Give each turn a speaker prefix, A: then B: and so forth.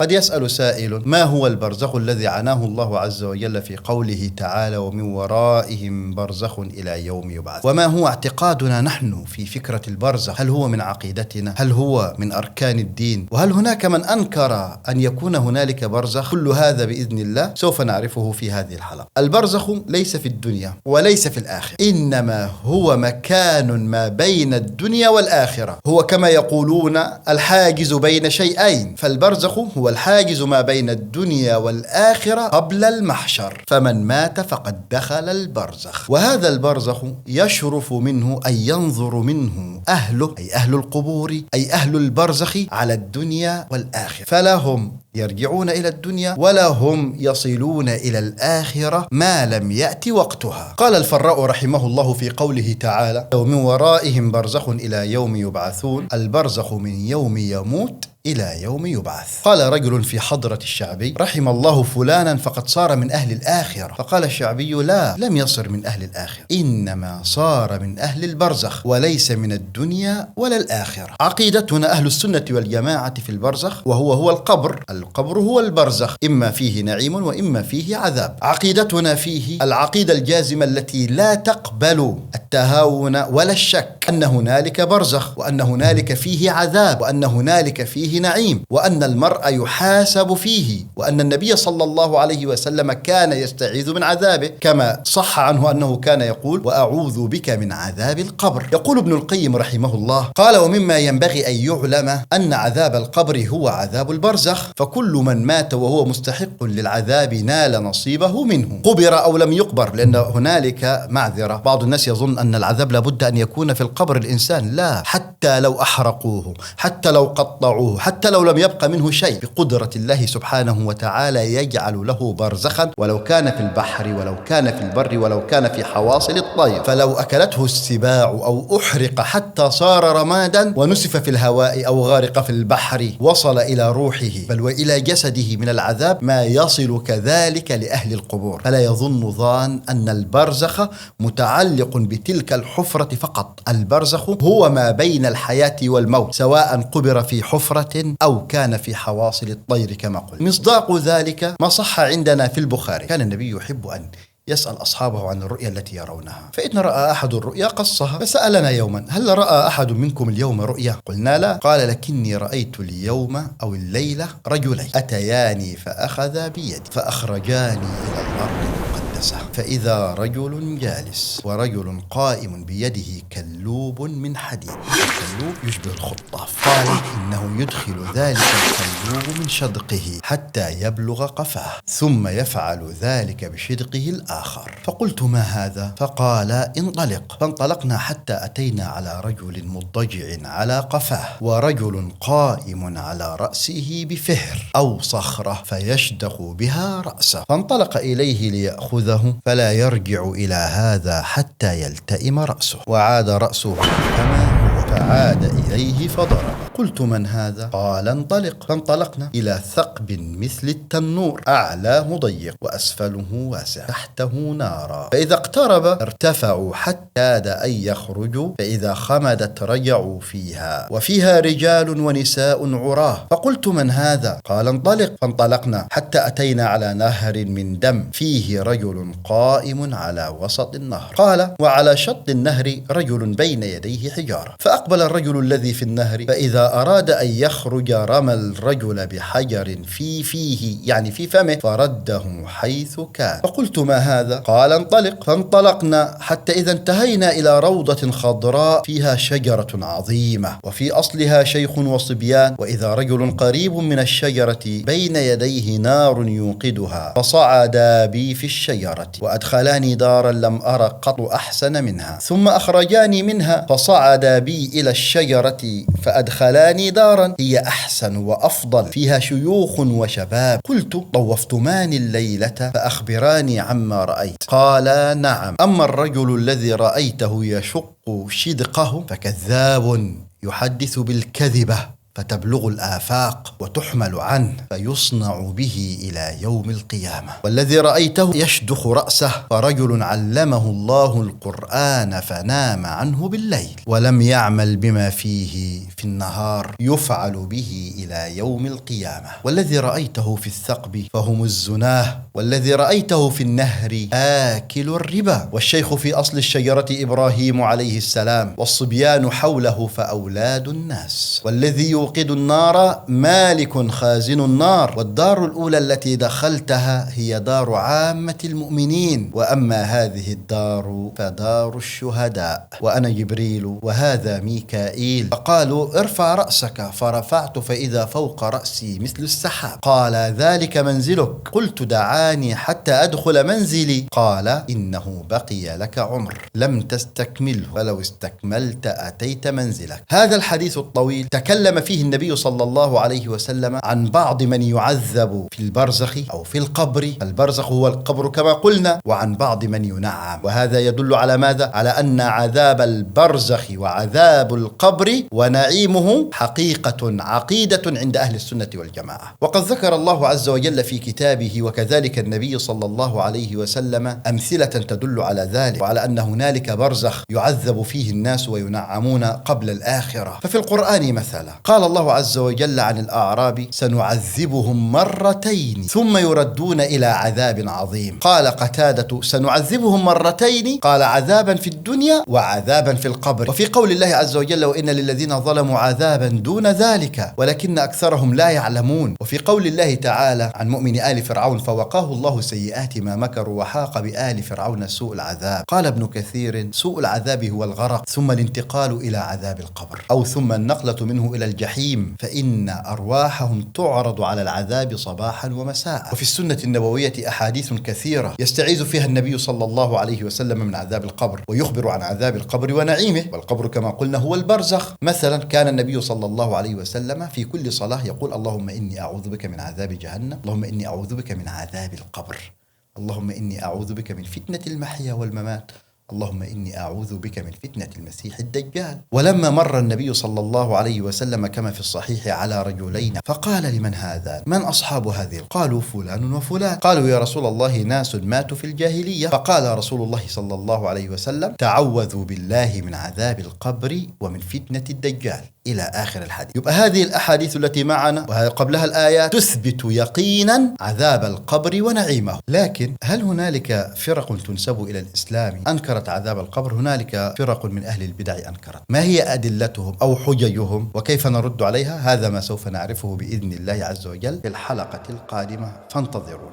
A: قد يسأل سائل: ما هو البرزخ الذي عناه الله عز وجل في قوله تعالى: ومن ورائهم برزخ إلى يوم يبعث؟ وما هو اعتقادنا نحن في فكرة البرزخ؟ هل هو من عقيدتنا؟ هل هو من أركان الدين؟ وهل هناك من أنكر أن يكون هنالك برزخ؟ كل هذا بإذن الله سوف نعرفه في هذه الحلقة. البرزخ ليس في الدنيا وليس في الآخرة، إنما هو مكان ما بين الدنيا والآخرة. هو كما يقولون الحاجز بين شيئين، فالبرزخ هو الحاجز ما بين الدنيا والآخرة قبل المحشر، فمن مات فقد دخل البرزخ. وهذا البرزخ يشرف منه أن ينظر منه أهله، أي أهل القبور، أي أهل البرزخ، على الدنيا والآخرة، فلا هم يرجعون إلى الدنيا ولا هم يصلون إلى الآخرة ما لم يأتي وقتها. قال الفراء رحمه الله في قوله تعالى: ومن ورائهم برزخ إلى يوم يبعثون. البرزخ من يوم يموت إلى يوم يبعث. قال رجل في حضرة الشعبي: رحم الله فلانا فقد صار من أهل الآخرة. فقال الشعبي: لا، لم يصر من أهل الآخرة، إنما صار من أهل البرزخ وليس من الدنيا ولا الآخرة. عقيدتنا أهل السنة والجماعة في البرزخ، وهو القبر. القبر هو البرزخ، إما فيه نعيم وإما فيه عذاب. عقيدتنا فيه العقيدة الجازمة التي لا تقبل التهاون ولا الشك، أن هنالك برزخ، وأن هنالك فيه عذاب، وأن هنالك فيه نعيم، وأن المرء يحاسب فيه، وأن النبي صلى الله عليه وسلم كان يستعيذ من عذابه، كما صح عنه أنه كان يقول: وأعوذ بك من عذاب القبر. يقول ابن القيم رحمه الله: قال: ومما ينبغي أن يعلم أن عذاب القبر هو عذاب البرزخ، فكل من مات وهو مستحق للعذاب نال نصيبه منه، قبر أو لم يقبر، لأن هنالك معذرة. بعض الناس يظن أن العذاب لابد أن يكون في القبر الإنسان، لا، حتى لو أحرقوه، حتى لو قطعوه، حتى لو لم يبق منه شيء، بقدرة الله سبحانه وتعالى يجعل له برزخا، ولو كان في البحر، ولو كان في البر، ولو كان في حواصل الطير. فلو أكلته السباع أو أحرق حتى صار رمادا ونسف في الهواء أو غارق في البحر، وصل إلى روحه بل وإلى جسده من العذاب ما يصل كذلك لأهل القبور. فلا يظن ظان أن البرزخ متعلق بتلك الحفرة فقط. البرزخ هو ما بين الحياة والموت، سواء قبر في حفرة أو كان في حواصل الطير كما قلت. مصداق ذلك ما صح عندنا في البخاري: كان النبي يحب أن يسأل أصحابه عن الرؤيا التي يرونها، فإن رأى أحد الرؤيا قصها. فسألنا يوما: هل رأى أحد منكم اليوم رؤيا؟ قلنا لا. قال: لكني رأيت اليوم أو الليلة رجلين أتياني فأخذا بيدي فأخرجاني إلى الأرض المقدسة، فإذا رجل جالس ورجل قائم بيده كلوب من حديد. الكلوب يشبه الخطاف. قال: إنه يدخل ذلك الكلوب من شدقه حتى يبلغ قفاه، ثم يفعل ذلك بشدقه الآخر. فقلت: ما هذا؟ فقال: انطلق. فانطلقنا حتى أتينا على رجل مضطجع على قفاه، ورجل قائم على رأسه بفهر أو صخرة فيشدق بها رأسه. فانطلق إليه ليأخذه، فلا يرجع إلى هذا حتى يلتئم رأسه، وعاد رأسه كما هو، فعاد إليه فضرب. قلت: من هذا؟ قال: انطلق. فانطلقنا إلى ثقب مثل التنور، أعلاه ضيق وأسفله واسع، تحته نارا، فإذا اقترب ارتفعوا حتى كاد أن يخرجوا، فإذا خمدت رجعوا فيها، وفيها رجال ونساء عراه. فقلت: من هذا؟ قال: انطلق. فانطلقنا حتى أتينا على نهر من دم، فيه رجل قائم على وسط النهر. قال: وعلى شط النهر رجل بين يديه حجارة. فأقبل الرجل الذي في النهر، فإذا أراد أن يخرج رمى الرجل بحجر في فيه، يعني في فمه، فرده حيث كان. فقلت: ما هذا؟ قال: انطلق. فانطلقنا حتى إذا انتهينا إلى روضة خضراء فيها شجرة عظيمة، وفي أصلها شيخ وصبيان، وإذا رجل قريب من الشجرة بين يديه نار يوقدها، فصعدا بي في الشجرة وأدخلاني دارا لم أر قط أحسن منها، ثم أخرجاني منها فصعدا بي إلى الشجرة فأدخلاني دارا هي أحسن وأفضل، فيها شيوخ وشباب. قلت: طوفتمان الليلة فأخبراني عما رأيت. قال: نعم، أما الرجل الذي رأيته يشق شدقه فكذاب يحدث بالكذبة فتبلغ الآفاق وتحمل عنه فيصنع به إلى يوم القيامة. والذي رأيته يشدخ رأسه فرجل علمه الله القرآن فنام عنه بالليل ولم يعمل بما فيه في النهار يفعل به إلى يوم القيامة. والذي رأيته في الثقب فهم الزناه، والذي رأيته في النهر آكل الربا، والشيخ في أصل الشجرة إبراهيم عليه السلام، والصبيان حوله فأولاد الناس، والذي يوقد النار مالك خازن النار، والدار الأولى التي دخلتها هي دار عامة المؤمنين، وأما هذه الدار فدار الشهداء، وأنا جبريل وهذا ميكائيل. فقالوا ارفع رأسك، فرفعت فإذا فوق رأسي مثل السحاب. قال ذلك منزلك. قلت دعاني حتى أدخل منزلي. قال إنه بقي لك عمر لم تستكمله، فلو استكملت أتيت منزلك. هذا الحديث الطويل تكلم فيه النبي صلى الله عليه وسلم عن بعض من يعذب في البرزخ أو في القبر، البرزخ هو القبر كما قلنا، وعن بعض من ينعم. وهذا يدل على ماذا؟ على أن عذاب البرزخ وعذاب القبر ونعيمه حقيقة عقيدة عند أهل السنة والجماعة. وقد ذكر الله عز وجل في كتابه وكذلك النبي صلى الله عليه وسلم أمثلة تدل على ذلك، وعلى أن هنالك برزخ يعذب فيه الناس وينعمون قبل الآخرة. ففي القرآن مثلا قال الله عز وجل عن الأعراب سنعذبهم مرتين ثم يردون إلى عذاب عظيم. قال قتادة سنعذبهم مرتين، قال عذابا في الدنيا وعذابا في القبر. وفي قول الله عز وجل وإن للذين ظلموا عذابا دون ذلك ولكن أكثرهم لا يعلمون. وفي قول الله تعالى عن مؤمن آل فرعون فوقاه الله سيئات ما مكروا وحاق بآل فرعون سوء العذاب. قال ابن كثير سوء العذاب هو الغرق ثم الانتقال إلى عذاب القبر، أو ثم النقلة منه إلى الجحيم، فإن أرواحهم تعرض على العذاب صباحا ومساء. وفي السنة النبوية أحاديث كثيرة يستعيذ فيها النبي صلى الله عليه وسلم من عذاب القبر، ويخبر عن عذاب القبر ونعيمه. والقبر كما قلنا هو البرزخ. مثلا كان النبي صلى الله عليه وسلم في كل صلاة يقول اللهم إني أعوذ بك من عذاب جهنم، اللهم إني أعوذ بك من عذاب القبر، اللهم إني أعوذ بك من فتنة المحيا والممات، اللهم إني أعوذ بك من فتنة المسيح الدجال. ولما مر النبي صلى الله عليه وسلم كما في الصحيح على رجلين فقال لمن هذا؟ من أصحاب هذه؟ قالوا فلان وفلان. قالوا يا رسول الله ناس ماتوا في الجاهلية. فقال رسول الله صلى الله عليه وسلم تعوذوا بالله من عذاب القبر ومن فتنة الدجال إلى آخر الحديث. يبقى هذه الأحاديث التي معنا وقبلها الآيات تثبت يقينا عذاب القبر ونعيمه. لكن هل هنالك فرق تنسب إلى الإسلام أنكرت عذاب القبر؟ هنالك فرق من أهل البدع أنكرت. ما هي أدلتهم أو حججهم وكيف نرد عليها؟ هذا ما سوف نعرفه بإذن الله عز وجل في الحلقة القادمة، فانتظرونا.